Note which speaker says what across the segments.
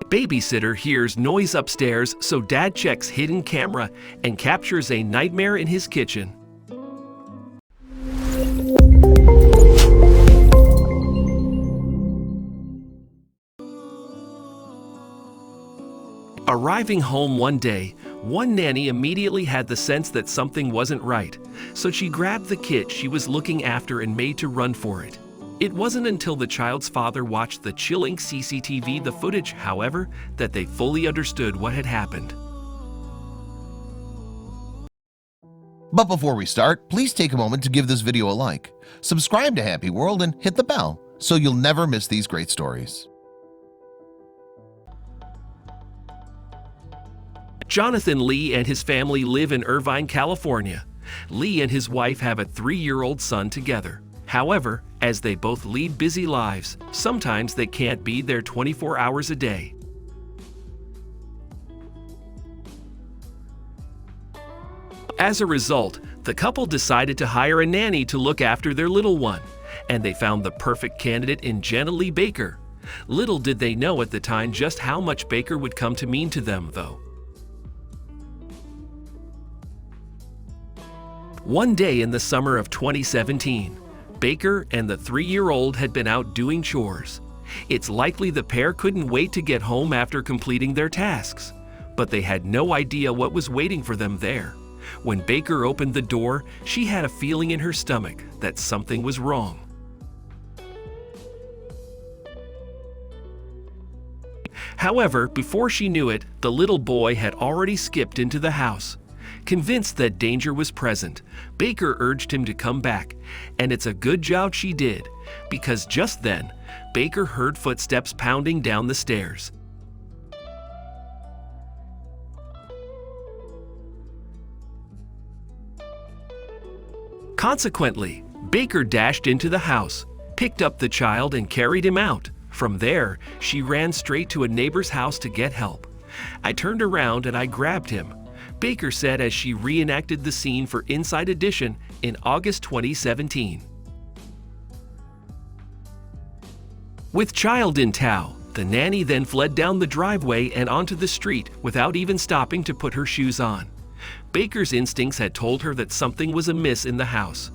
Speaker 1: Babysitter hears noise upstairs, so dad checks hidden camera and captures a nightmare in his kitchen. Arriving home one day, one nanny immediately had the sense that something wasn't right, so she grabbed the kid she was looking after and made to run for it. It wasn't until the child's father watched the chilling CCTV footage, however, that they fully understood what had happened.
Speaker 2: But before we start, please take a moment to give this video a like, subscribe to HappyWorld, and hit the bell so you'll never miss these great stories.
Speaker 1: Jonathan Lee and his family live in Irvine, California. Lee and his wife have a 3-year-old son together. However, as they both lead busy lives, sometimes they can't be there 24 hours a day. As a result, the couple decided to hire a nanny to look after their little one, and they found the perfect candidate in Jenna Lee Baker. Little did they know at the time just how much Baker would come to mean to them, though. One day in the summer of 2017, Baker and the 3-year-old had been out doing chores. It's likely the pair couldn't wait to get home after completing their tasks, but they had no idea what was waiting for them there. When Baker opened the door, she had a feeling in her stomach that something was wrong. However, before she knew it, the little boy had already skipped into the house. Convinced that danger was present, Baker urged him to come back, and it's a good job she did, because just then, Baker heard footsteps pounding down the stairs. Consequently, Baker dashed into the house, picked up the child, and carried him out. From there, she ran straight to a neighbor's house to get help. I turned around and I grabbed him, Baker said as she reenacted the scene for Inside Edition in August 2017. With child in tow, the nanny then fled down the driveway and onto the street without even stopping to put her shoes on. Baker's instincts had told her that something was amiss in the house.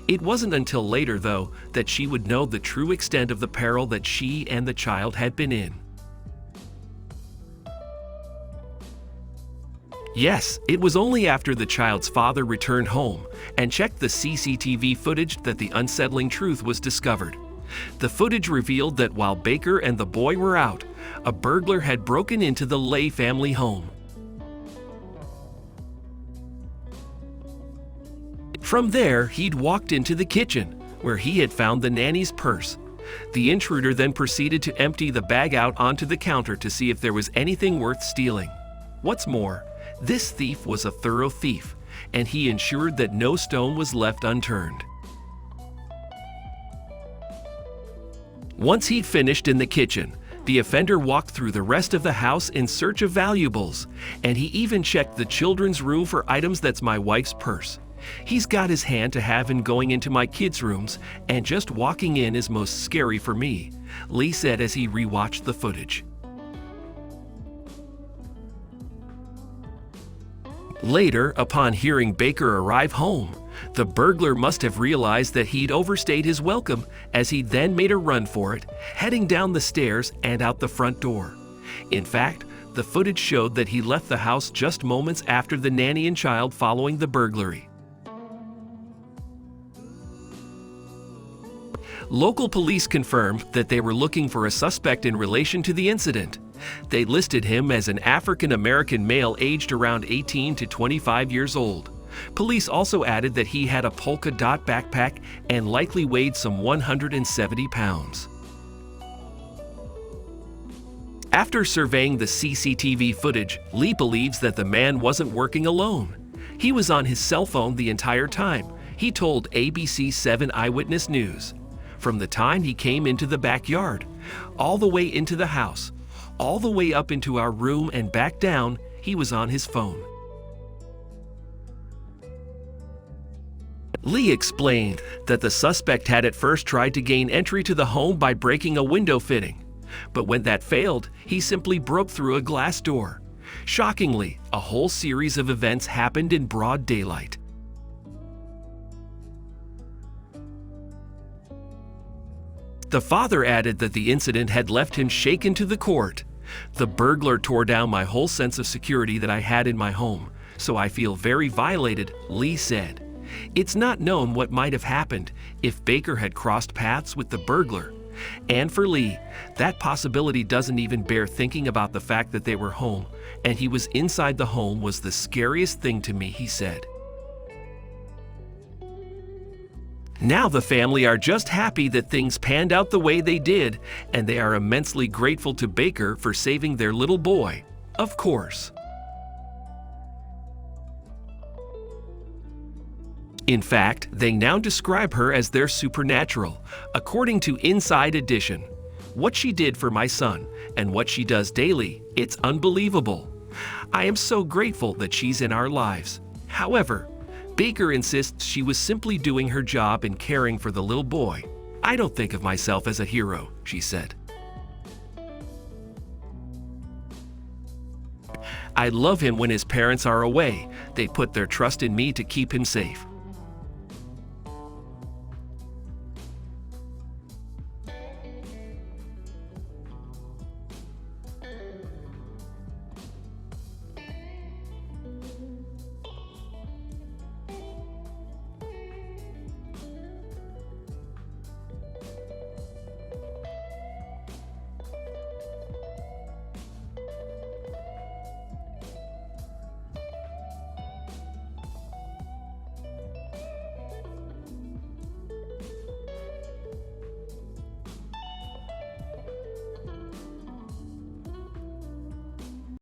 Speaker 1: It wasn't until later, though, that she would know the true extent of the peril that she and the child had been in. Yes, it was only after the child's father returned home and checked the CCTV footage that the unsettling truth was discovered. The footage revealed that while Baker and the boy were out, a burglar had broken into the Lay family home. From there, he'd walked into the kitchen, where he had found the nanny's purse. The intruder then proceeded to empty the bag out onto the counter to see if there was anything worth stealing. What's more, this thief was a thorough thief, and he ensured that no stone was left unturned. Once he'd finished in the kitchen, the offender walked through the rest of the house in search of valuables, and he even checked the children's room for items that's my wife's purse. He's got his hand to have in going into my kids' rooms, and just walking in is most scary for me, Lee said as he rewatched the footage. Later, upon hearing Baker arrive home, the burglar must have realized that he'd overstayed his welcome, as he then made a run for it, heading down the stairs and out the front door. In fact, the footage showed that he left the house just moments after the nanny and child following the burglary. Local police confirmed that they were looking for a suspect in relation to the incident. They listed him as an African-American male aged around 18 to 25 years old. Police also added that he had a polka dot backpack and likely weighed some 170 pounds. After surveying the CCTV footage, Lee believes that the man wasn't working alone. He was on his cell phone the entire time, he told ABC 7 Eyewitness News. From the time he came into the backyard, all the way into the house, all the way up into our room and back down, he was on his phone. Lee explained that the suspect had at first tried to gain entry to the home by breaking a window fitting. But when that failed, he simply broke through a glass door. Shockingly, a whole series of events happened in broad daylight. The father added that the incident had left him shaken to the core. The burglar tore down my whole sense of security that I had in my home, so I feel very violated, Lee said. It's not known what might have happened if Baker had crossed paths with the burglar. And for Lee, that possibility doesn't even bear thinking about the fact that they were home, and he was inside the home was the scariest thing to me, he said. Now the family are just happy that things panned out the way they did, and they are immensely grateful to Baker for saving their little boy, of course. In fact, they now describe her as their supernatural, according to Inside Edition. What she did for my son and what she does daily, it's unbelievable. I am so grateful that she's in our lives. However, Baker insists she was simply doing her job in caring for the little boy. I don't think of myself as a hero, she said. I love him when his parents are away. They put their trust in me to keep him safe.